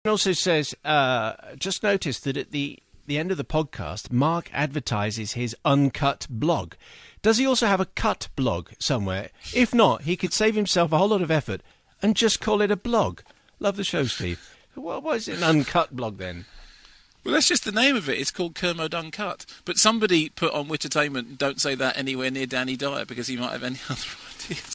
Also says, just noticed that at the end of the podcast, Mark advertises his uncut blog. Does he also have a cut blog somewhere? If not, he could save himself a whole lot of effort and just call it a blog. Love the show, Steve. Why is it an uncut blog then? Well, that's just the name of it. It's called Kermode Uncut. But somebody put on Wittertainment, don't say that anywhere near Danny Dyer, because he might have any other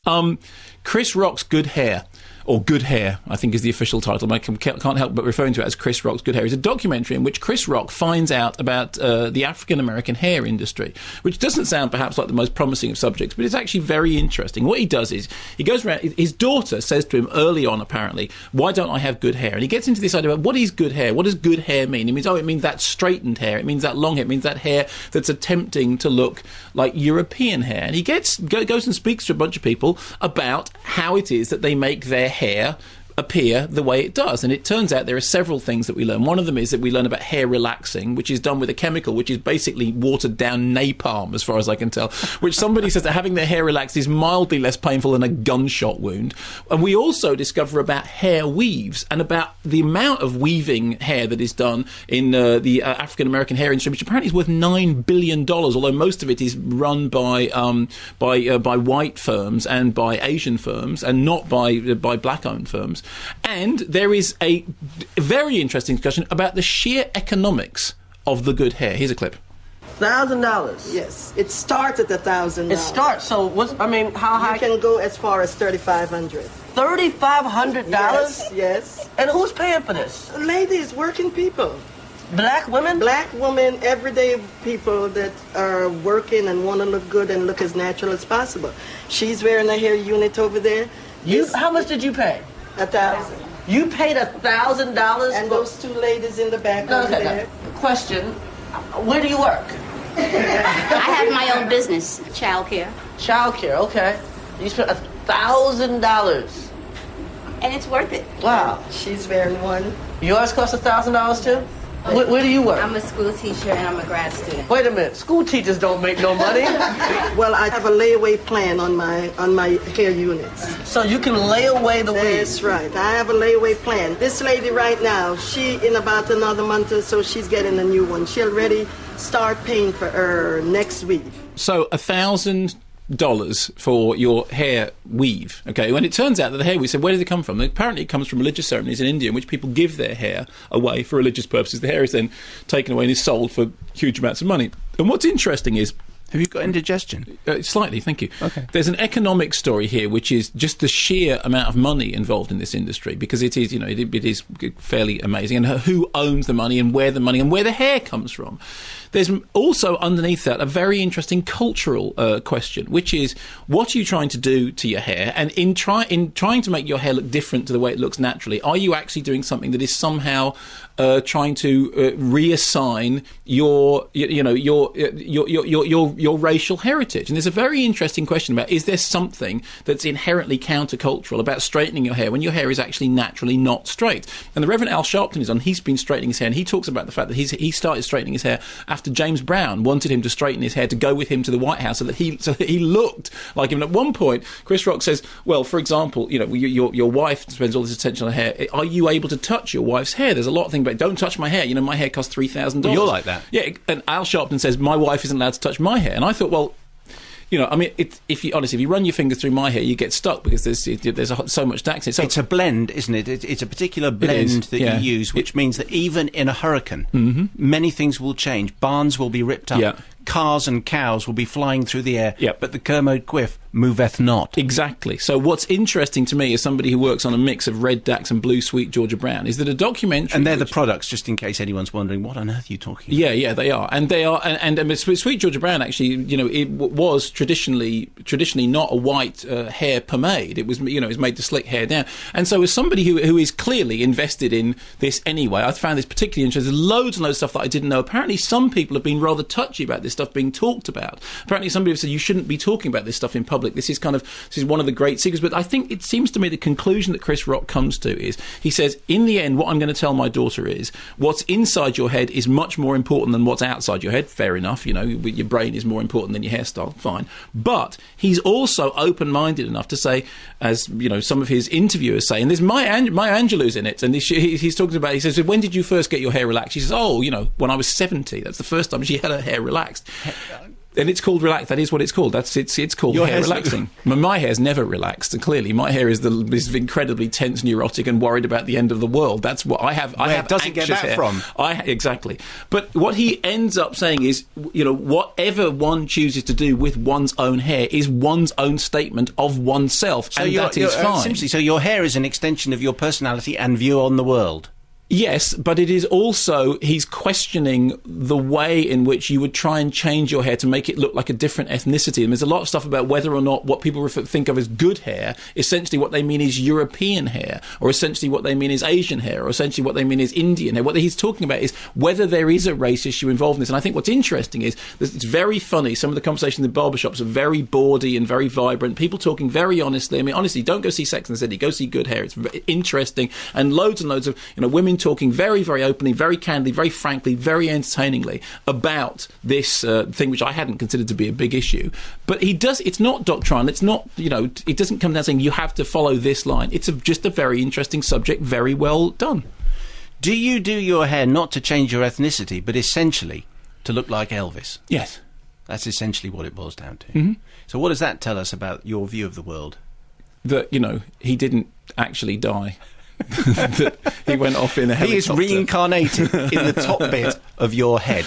ideas. Chris Rock's Good Hair, or Good Hair, I think is the official title. I can't help but referring to it as Chris Rock's Good Hair. It's a documentary in which Chris Rock finds out about the African-American hair industry, which doesn't sound perhaps like the most promising of subjects, but it's actually very interesting. What he does is, he goes around, his daughter says to him early on, apparently, why don't I have good hair? And he gets into this idea about what is good hair? What does good hair mean? It means, it means that straightened hair. It means that long hair. It means that hair that's attempting to look like European hair. And he goes and speaks to a bunch of people about how it is that they make their hair appear the way it does. And it turns out there are several things that we learn. One of them is that we learn about hair relaxing, which is done with a chemical which is basically watered down napalm, as far as I can tell, which somebody says that having their hair relaxed is mildly less painful than a gunshot wound. And we also discover about hair weaves and about the amount of weaving hair that is done in the African-American hair industry, which apparently is worth $9 billion, although most of it is run by white firms and by Asian firms and not by black-owned firms. And there is a very interesting discussion about the sheer economics of the good hair. Here's a clip. $1,000. Yes, it starts at $1,000. It starts. So how high? You can go as far as $3,500. $3,500. Yes. And who's paying for this? Ladies, working people. Black women? Black women, everyday people that are working and want to look good and look as natural as possible. She's wearing a hair unit over there. How much did you pay? $1,000. You paid $1,000? And those two ladies in the back over there. Question, where do you work? I have my own business, childcare. Childcare, okay. You spent $1,000. And it's worth it. Wow. She's wearing one. Yours cost $1,000 too? Where do you work? I'm a school teacher and I'm a grad student. Wait a minute, school teachers don't make no money. Well, I have a layaway plan on my hair units. So you can lay away the weave. That's right. I have a layaway plan. This lady right now, she in about another month or so, she's getting a new one. She'll already start paying for her next week. So $1,000 for your hair weave. Okay, when it turns out that the hair weave, so where does it come from? Apparently it comes from religious ceremonies in India in which people give their hair away for religious purposes. The hair is then taken away and is sold for huge amounts of money. And what's interesting is, have you got indigestion? Slightly, thank you. Okay. There's an economic story here, which is just the sheer amount of money involved in this industry, because it is, it is fairly amazing, and who owns the money and where the hair comes from. There's also underneath that a very interesting cultural question, which is, what are you trying to do to your hair? And in trying to make your hair look different to the way it looks naturally, are you actually doing something that is somehow trying to reassign your racial heritage? And there's a very interesting question about, is there something that's inherently countercultural about straightening your hair when your hair is actually naturally not straight? And the Reverend Al Sharpton is on. He's been straightening his hair, and he talks about the fact that he started straightening his hair after James Brown wanted him to straighten his hair to go with him to the White House so that he looked like him. And at one point, Chris Rock says, well, for example, your wife spends all this attention on her hair. Are you able to touch your wife's hair? There's a lot of things about, don't touch my hair. My hair costs $3,000. Well, you're like that. Yeah, and Al Sharpton says, my wife isn't allowed to touch my hair. And I thought, well, if you run your fingers through my hair, you get stuck because there's so much dax in it. So it's a blend, isn't it? It's a particular blend that you use, which means that even in a hurricane, many things will change. Barns will be ripped up. Yeah. Cars and cows will be flying through the air, Yep. but the Kermode quiff moveth not. Exactly. So what's interesting to me as somebody who works on a mix of red Dax and blue sweet Georgia Brown is that a documentary... And they're the products, just in case anyone's wondering, what on earth are you talking about? Yeah, they are. And they are... And sweet Georgia Brown, actually, it was traditionally not a white hair pomade. It was, it was made to slick hair down. And so as somebody who is clearly invested in this anyway, I found this particularly interesting. There's loads and loads of stuff that I didn't know. Apparently some people have been rather touchy about this stuff being talked about. Apparently somebody have said you shouldn't be talking about this stuff in public public. This is one of the great secrets. But I think it seems to me the conclusion that Chris Rock comes to is, he says, in the end, what I'm going to tell my daughter is, what's inside your head is much more important than what's outside your head. Fair enough, you know, your brain is more important than your hairstyle. Fine. But he's also open-minded enough to say, as you know, some of his interviewers say, and there's Maya Angelou's in it, and he's talking about, he says, when did you first get your hair relaxed? She says, oh, you know, when I was 70. That's the first time she had her hair relaxed. And it's called relaxed. That is what it's called. It's called Your hair hair's relaxing. My hair's never relaxed, and clearly my hair is incredibly tense, neurotic, and worried about the end of the world. That's what I have. Where does it get that hair from? Exactly. But what he ends up saying is, you know, whatever one chooses to do with one's own hair is one's own statement of oneself, and that is fine. Simply, so your hair is an extension of your personality and view on the world. Yes, but it is also, he's questioning the way in which you would try and change your hair to make it look like a different ethnicity. And there's a lot of stuff about whether or not what people think of as good hair, essentially what they mean is European hair, or essentially what they mean is Asian hair, or essentially what they mean is Indian hair. What he's talking about is whether there is a race issue involved in this. And I think what's interesting is that it's very funny. Some of the conversations in the barbershops are very bawdy and very vibrant. People talking very honestly. I mean, honestly, don't go see Sex and the City. Go see Good Hair. It's interesting. And loads of, you know, women talking very, very openly, very candidly, very frankly, very entertainingly about this thing which I hadn't considered to be a big issue. But he does, it's not doctrinal, it's not, you know, it doesn't come down saying you have to follow this line. It's just a very interesting subject, very well done. Do you do your hair not to change your ethnicity, but essentially to look like Elvis? Yes. That's essentially what it boils down to. Mm-hmm. So what does that tell us about your view of the world? That, you know, he didn't actually die. That he went off in a helicopter. He is reincarnated in the top bit of your head.